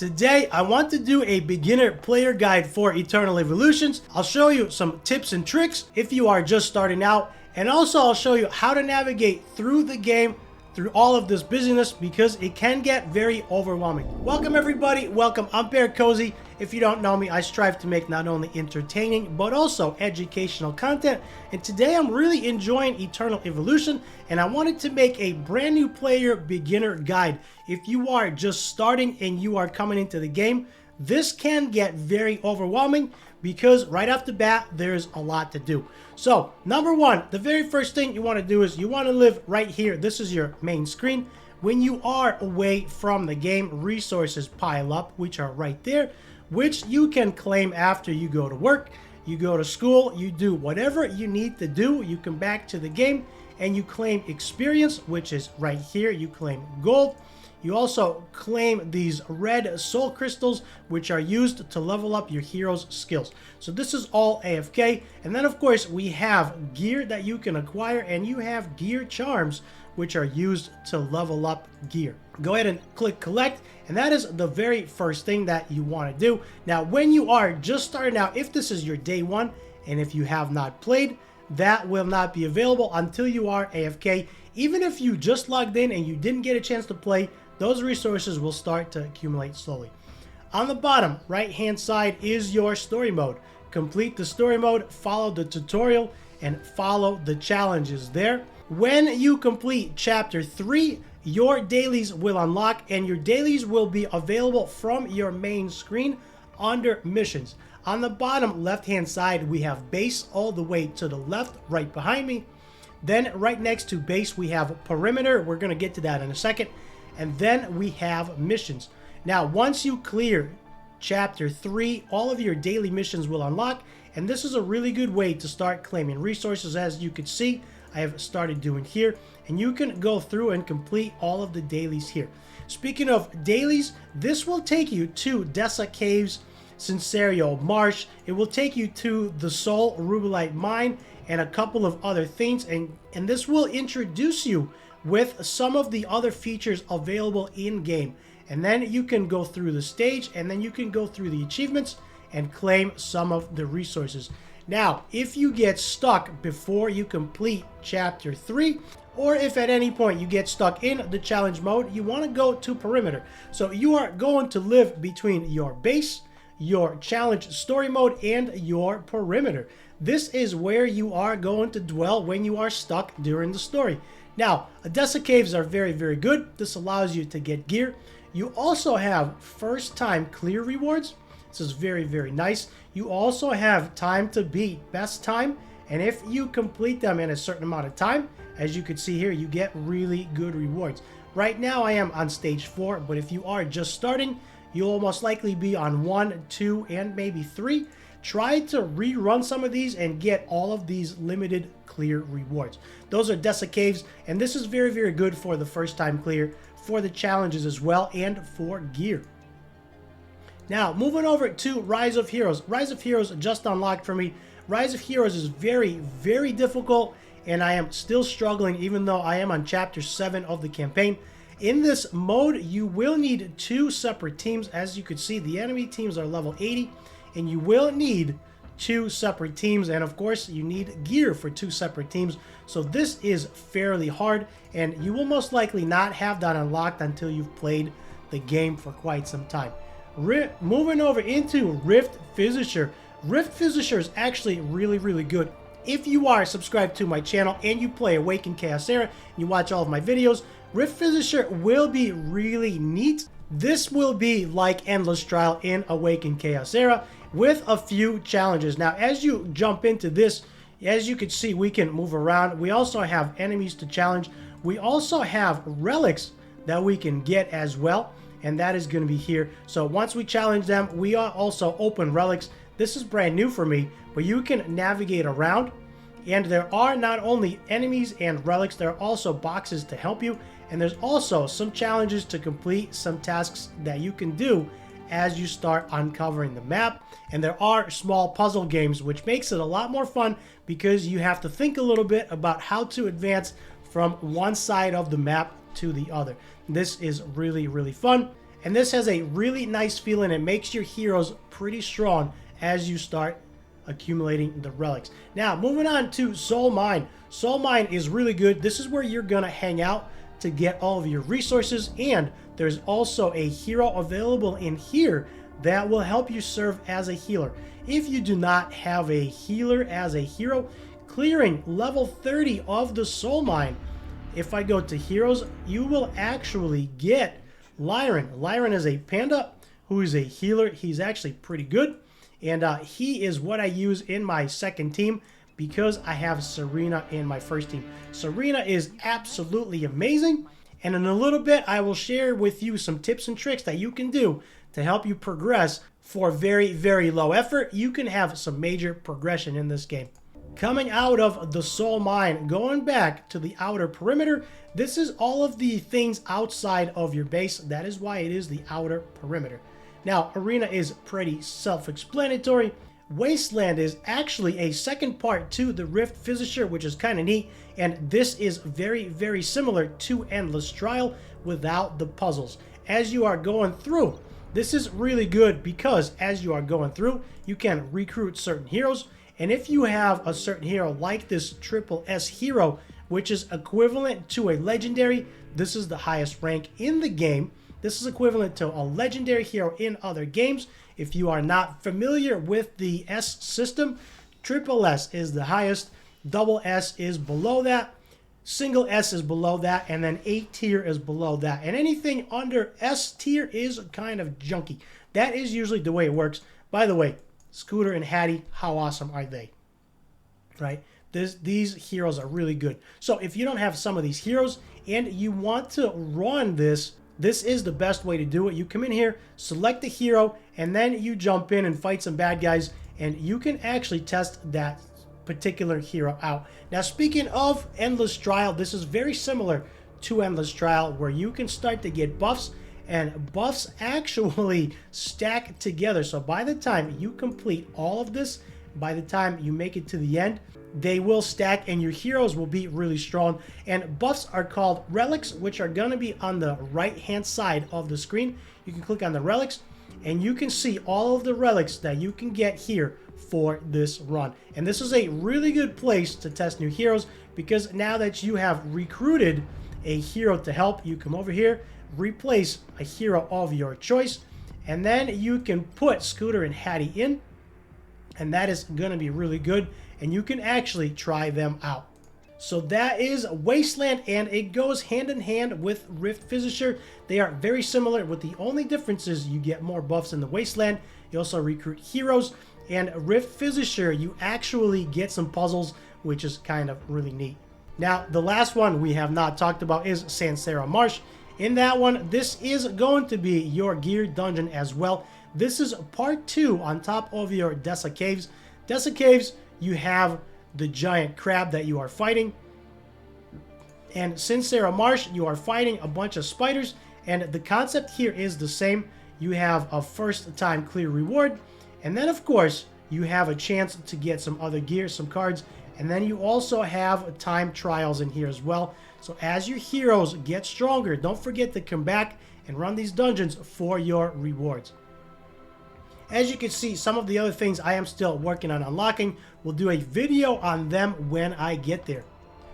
Today, I want to do a beginner player guide for Eternal Evolutions. I'll show you some tips and tricks if you are just starting out, and also I'll show you how to navigate through the game through all of this busyness because it can get very overwhelming. Welcome everybody, welcome. I'm BearCozy. If you don't know me, I strive to make not only entertaining but also educational content, and today I'm really enjoying Eternal Evolution and I wanted to make a brand new player beginner guide. If you are just starting and you are coming into the game, this can get very overwhelming because right off the bat, there's a lot to do. So, number one, the very first thing you want to do is you want to live right here. This is your main screen. When you are away from the game, resources pile up, which are right there, which you can claim after you go to work, you go to school, you do whatever you need to do. You come back to the game and you claim experience, which is right here. You claim gold. You also claim these red soul crystals, which are used to level up your hero's skills. So this is all AFK. And then, of course, we have gear that you can acquire, and you have gear charms, which are used to level up gear. Go ahead and click collect, and that is the very first thing that you want to do. Now, when you are just starting out, if this is your day one, and if you have not played, that will not be available until you are AFK. Even if you just logged in and you didn't get a chance to play, those resources will start to accumulate slowly. On the bottom right hand side is your story mode. Complete the story mode, follow the tutorial, and follow the challenges there. When you complete chapter 3, your dailies will unlock, and your dailies will be available from your main screen under missions. On the bottom left hand side, we have base all the way to the left, right behind me. Then right next to base, we have perimeter. We're going to get to that in a second. And then we have missions. Now, once you clear chapter 3, all of your daily missions will unlock. And this is a really good way to start claiming resources. As you can see, I have started doing here. And you can go through and complete all of the dailies here. Speaking of dailies, this will take you to Dessa Caves, Sincerio Marsh. It will take you to the Soul Rubelite Mine and a couple of other things. And this will introduce you with some of the other features available in-game. And then you can go through the stage, and then you can go through the achievements and claim some of the resources. Now, if you get stuck before you complete chapter 3, or if at any point you get stuck in the challenge mode, you want to go to perimeter. So you are going to live between your base, your challenge story mode, and your perimeter. This is where you are going to dwell when you are stuck during the story. Now, Dessa Caves are very, very good. This allows you to get gear. You also have first time clear rewards. This is very, very nice. You also have time to beat best time. And if you complete them in a certain amount of time, as you can see here, you get really good rewards. Right now, I am on stage 4, but if you are just starting, you'll most likely be on 1, 2, and maybe 3. Try to rerun some of these and get all of these limited clear rewards. Those are Dessa Caves, and this is very, very good for the first time clear, for the challenges as well, and for gear. Now, moving over to Rise of Heroes. Rise of Heroes just unlocked for me. Rise of Heroes is very, very difficult, and I am still struggling even though I am on chapter 7 of the campaign. In this mode, you will need 2 separate teams. As you can see, the enemy teams are level 80. And you will need 2 separate teams, and of course you need gear for 2 separate teams. So this is fairly hard, and you will most likely not have that unlocked until you've played the game for quite some time. Moving over into Rift Physisher. Rift Physisher is actually really, really good. If you are subscribed to my channel and you play Awaken Chaos Era and you watch all of my videos, Rift Physisher will be really neat. This will be like Endless Trial in Awaken Chaos Era with a few challenges. Now, as you jump into this, as you can see, we can move around. We also have enemies to challenge. We also have relics that we can get as well, and that is going to be here. So once we challenge them, we are also open relics. This is brand new for me, but you can navigate around, and there are not only enemies and relics, there are also boxes to help you. And there's also some challenges to complete, some tasks that you can do as you start uncovering the map. And there are small puzzle games, which makes it a lot more fun because you have to think a little bit about how to advance from one side of the map to the other. This is really, really fun. And this has a really nice feeling. It makes your heroes pretty strong as you start accumulating the relics. Now, moving on to Soul Mine. Soul Mine is really good. This is where you're going to hang out to get all of your resources, and there's also a hero available in here that will help you serve as a healer. If you do not have a healer as a hero, clearing level 30 of the Soul Mine, if I go to heroes, you will actually get Lyron. Lyron is a panda who is a healer. He's actually pretty good, and he is what I use in my second team because I have Serena in my first team. Serena is absolutely amazing, and in a little bit I will share with you some tips and tricks that you can do to help you progress for very, very low effort. You can have some major progression in this game. Coming out of the Soul Mine, going back to the outer perimeter, this is all of the things outside of your base. That is why it is the outer perimeter. Now, Arena is pretty self-explanatory. Wasteland is actually a second part to the Rift Fissure, which is kind of neat, and this is very, very similar to Endless Trial without the puzzles. As you are going through, this is really good because as you are going through, you can recruit certain heroes, and if you have a certain hero like this Triple S hero, which is equivalent to a legendary, this is the highest rank in the game. This is equivalent to a legendary hero in other games. If you are not familiar with the S system, Triple S is the highest, Double S is below that, Single S is below that, and then A tier is below that. And anything under S tier is kind of junky. That is usually the way it works. By the way, Scooter and Hattie, how awesome are they? Right? These heroes are really good. So if you don't have some of these heroes and you want to run this, this is the best way to do it. You come in here, select the hero, and then you jump in and fight some bad guys, and you can actually test that particular hero out. Now, speaking of Endless Trial, this is very similar to Endless Trial, where you can start to get buffs, and buffs actually stack together. So by the time you complete all of this, by the time you make it to the end, they will stack and your heroes will be really strong. And buffs are called relics, which are going to be on the right hand side of the screen. You can click on the relics and you can see all of the relics that you can get here for this run. And this is a really good place to test new heroes, because now that you have recruited a hero to help, you come over here, replace a hero of your choice, and then you can put Scooter and Hattie in, and that is going to be really good, and you can actually try them out. So that is Wasteland, and it goes hand in hand with Rift Fissure. They are very similar, with the only difference is you get more buffs in the Wasteland. You also recruit heroes, and Rift Fissure, you actually get some puzzles, which is kind of really neat. Now, the last one we have not talked about is Sansera Marsh. In that one, this is going to be your gear dungeon as well. This is part 2 on top of your Dessa Caves. Dessa Caves, you have the giant crab that you are fighting. And Sansera Marsh, you are fighting a bunch of spiders. And the concept here is the same. You have a first time clear reward. And then, of course, you have a chance to get some other gear, some cards. And then you also have time trials in here as well. So as your heroes get stronger, don't forget to come back and run these dungeons for your rewards. As you can see, some of the other things I am still working on unlocking. We'll do a video on them when I get there.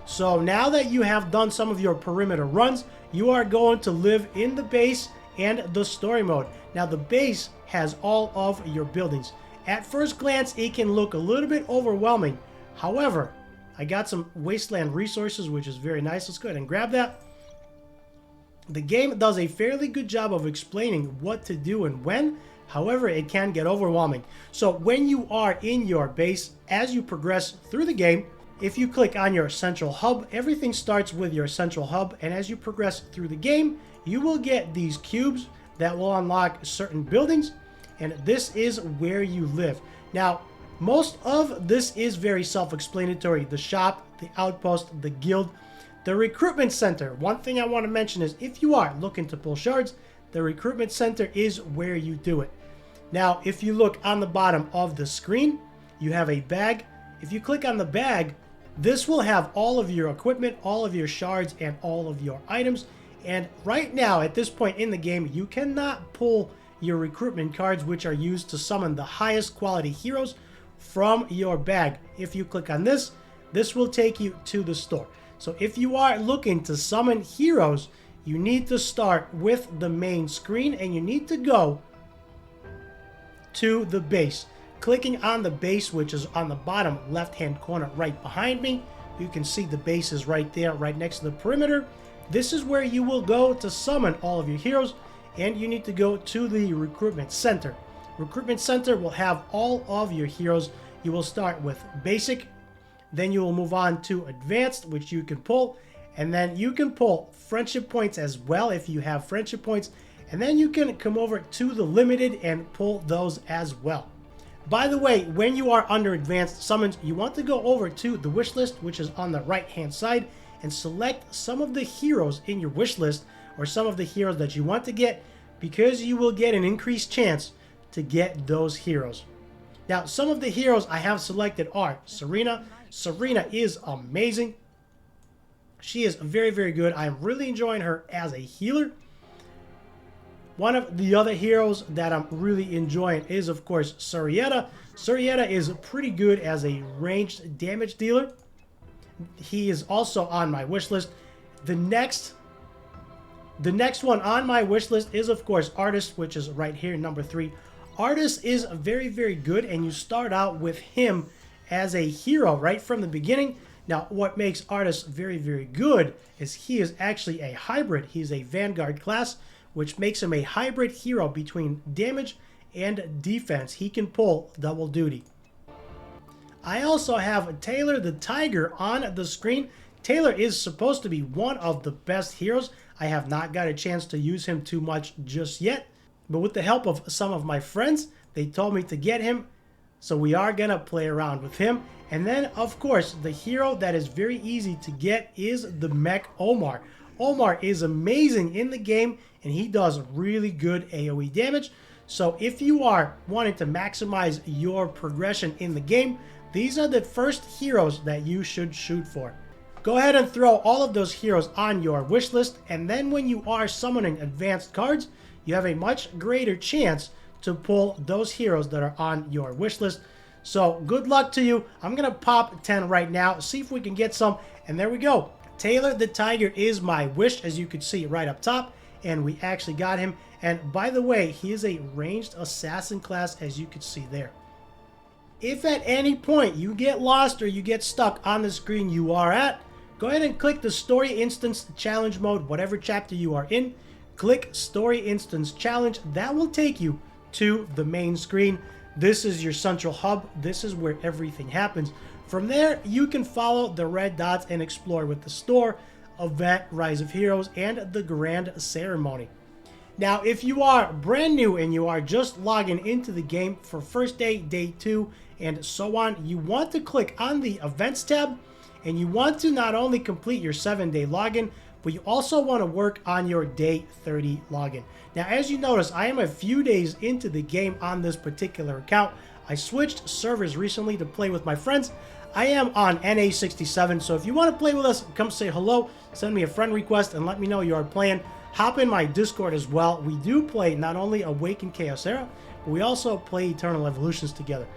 So now that you have done some of your perimeter runs, you are going to live in the base and the story mode. Now the base has all of your buildings. At first glance, it can look a little bit overwhelming. However, I got some Wasteland resources, which is very nice. Let's go ahead and grab that. The game does a fairly good job of explaining what to do and when. However, it can get overwhelming. So when you are in your base, as you progress through the game, if you click on your central hub, everything starts with your central hub. And as you progress through the game, you will get these cubes that will unlock certain buildings. And this is where you live. Now, most of this is very self-explanatory. The shop, the outpost, the guild, the recruitment center. One thing I want to mention is if you are looking to pull shards, the recruitment center is where you do it. Now, if you look on the bottom of the screen, you have a bag. If you click on the bag, this will have all of your equipment, all of your shards, and all of your items. And right now, at this point in the game, you cannot pull your recruitment cards, which are used to summon the highest quality heroes, from your bag. If you click on this, this will take you to the store. So if you are looking to summon heroes, you need to start with the main screen and you need to go to the base. Clicking on the base, which is on the bottom left-hand corner right behind me, you can see the base is right there, right next to the perimeter. This is where you will go to summon all of your heroes, and you need to go to the recruitment center. Recruitment center will have all of your heroes. You will start with basic, then you will move on to advanced, which you can pull, and then you can pull friendship points as well if you have friendship points, and then you can come over to the limited and pull those as well. By the way, when you are under advanced summons, you want to go over to the wish list, which is on the right hand side, and select some of the heroes in your wish list, or some of the heroes that you want to get, because you will get an increased chance to get those heroes. Now, some of the heroes I have selected are Serena. Serena is amazing. She is very, very good. I'm really enjoying her as a healer. One of the other heroes that I'm really enjoying is, of course, Surieta. Surieta is pretty good as a ranged damage dealer. He is also on my wish list. The next one on my wish list is, of course, Artist, which is right here, number 3. Artist is very, very good, and you start out with him as a hero right from the beginning. Now, what makes Artist very, very good is he is actually a hybrid. He's a Vanguard class, which makes him a hybrid hero between damage and defense. He can pull double duty. I also have Taylor the Tiger on the screen. Taylor is supposed to be one of the best heroes. I have not got a chance to use him too much just yet, but with the help of some of my friends, they told me to get him, so we are gonna play around with him. And then, of course, the hero that is very easy to get is the mech Omar. Omar is amazing in the game, and he does really good AoE damage. So if you are wanting to maximize your progression in the game, these are the first heroes that you should shoot for. Go ahead and throw all of those heroes on your wish list, and then when you are summoning advanced cards, you have a much greater chance to pull those heroes that are on your wish list. So good luck to you. I'm gonna pop 10 right now, see if we can get some, and there we go. Taylor the Tiger is my wish, as you can see right up top, and we actually got him. And by the way, he is a ranged assassin class, as you can see there. If at any point you get lost or you get stuck on the screen you are at, go ahead and click the Story Instance Challenge mode, whatever chapter you are in. Click Story Instance Challenge. That will take you to the main screen. This is your central hub. This is where everything happens. From there, you can follow the red dots and explore with the store, event, Rise of Heroes, and the Grand Ceremony. Now, if you are brand new and you are just logging into the game for first day, day 2, and so on, you want to click on the Events tab, and you want to not only complete your 7-day login, but you also want to work on your day 30 login. Now, as you notice, I am a few days into the game on this particular account. I switched servers recently to play with my friends. I am on NA67, so if you want to play with us, come say hello, send me a friend request, and let me know you are playing. Hop in my Discord as well. We do play not only Awaken Chaos Era, but we also play Eternal Evolutions together.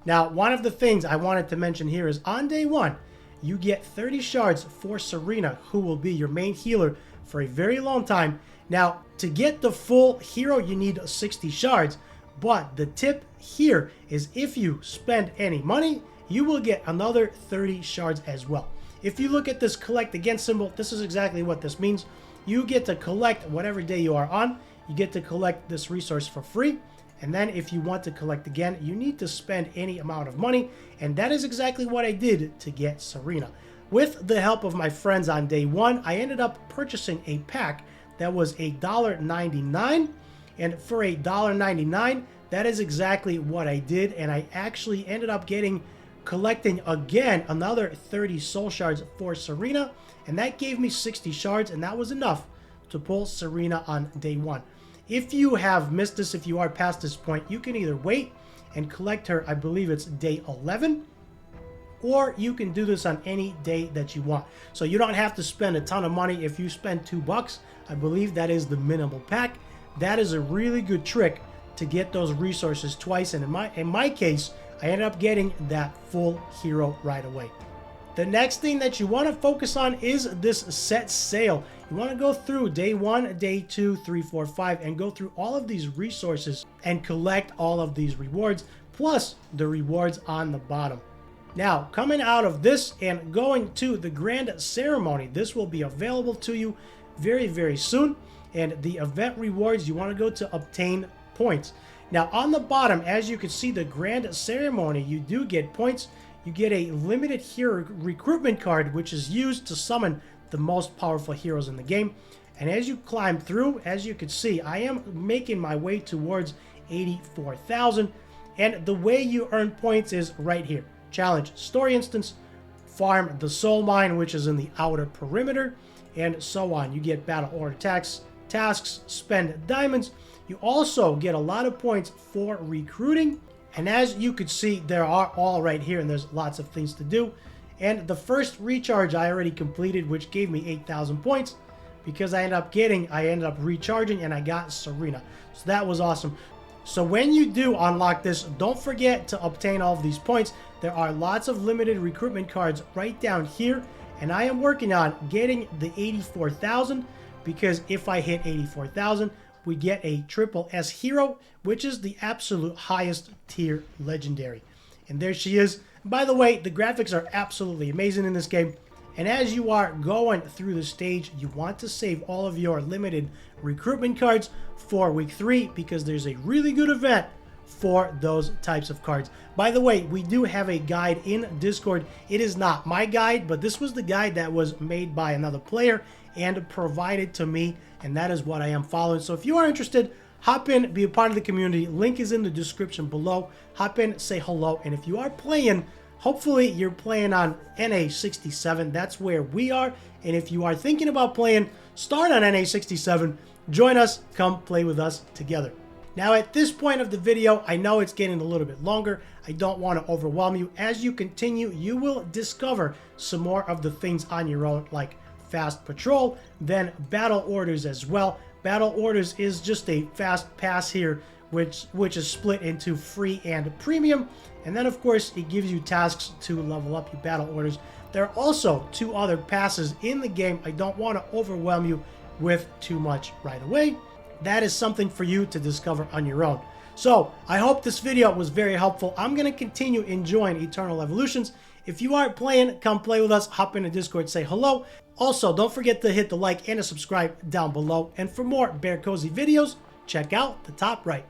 Now, one of the things I wanted to mention here is on day 1, you get 30 shards for Serena, who will be your main healer for a very long time. Now, to get the full hero, you need 60 shards, but the tip here is if you spend any money, you will get another 30 shards as well. If you look at this collect again symbol, this is exactly what this means. You get to collect whatever day you are on. You get to collect this resource for free. And then if you want to collect again, you need to spend any amount of money. And that is exactly what I did to get Serena. With the help of my friends on day 1, I ended up purchasing a pack that was $1.99. And for $1.99, that is exactly what I did. And I actually ended up collecting again another 30 soul shards for Serena. And that gave me 60 shards, and that was enough to pull Serena on day 1. If you have missed this, if you are past this point, you can either wait and collect her, I believe it's day 11, or you can do this on any day that you want. So you don't have to spend a ton of money. If you spend $2, I believe that is the minimal pack. That is a really good trick to get those resources twice, and in my case, I ended up getting that full hero right away. The next thing that you want to focus on is this set sail. You want to go through day 1, day 2, 3, 4, 5, and go through all of these resources and collect all of these rewards, plus the rewards on the bottom. Now, coming out of this and going to the grand ceremony, this will be available to you very, very soon. And the event rewards, you want to go to obtain points. Now, on the bottom, as you can see, the grand ceremony, you do get points. You get a limited hero recruitment card, which is used to summon the most powerful heroes in the game. And as you climb through, as you can see, I am making my way towards 84,000. And the way you earn points is right here. Challenge story instance, farm the soul mine, which is in the outer perimeter, and so on. You get battle order tasks, spend diamonds. You also get a lot of points for recruiting. And as you could see, there are all right here, and there's lots of things to do. And the first recharge I already completed, which gave me 8,000 points, because I ended up recharging, and I got Serena. So that was awesome. So when you do unlock this, don't forget to obtain all of these points. There are lots of limited recruitment cards right down here, and I am working on getting the 84,000, because if I hit 84,000, we get a triple S hero, which is the absolute highest tier legendary. And there she is. By the way, the graphics are absolutely amazing in this game. And as you are going through the stage, you want to save all of your limited recruitment cards for week 3, because there's a really good event for those types of cards. By the way, we do have a guide in Discord. It is not my guide, but this was the guide that was made by another player and provided to me, and that is what I am following. So if you are interested, hop in, be a part of the community. Link is in the description below. Hop in, say hello, and if you are playing, hopefully you're playing on NA67. That's where we are, and if you are thinking about playing, start on NA67. Join us, come play with us together. Now at this point of the video, I know it's getting a little bit longer. I don't want to overwhelm you. As you continue, you will discover some more of the things on your own, like fast patrol, then battle orders as well. Battle orders is just a fast pass here, which is split into free and premium. And then of course it gives you tasks to level up your battle orders. There are also 2 other passes in the game. I don't want to overwhelm you with too much right away. That is something for you to discover on your own. So I hope this video was very helpful. I'm going to continue enjoying Eternal Evolutions. If you aren't playing, come play with us. Hop into Discord, say hello. Also, don't forget to hit the like and the subscribe down below. And for more BearCozy videos, check out the top right.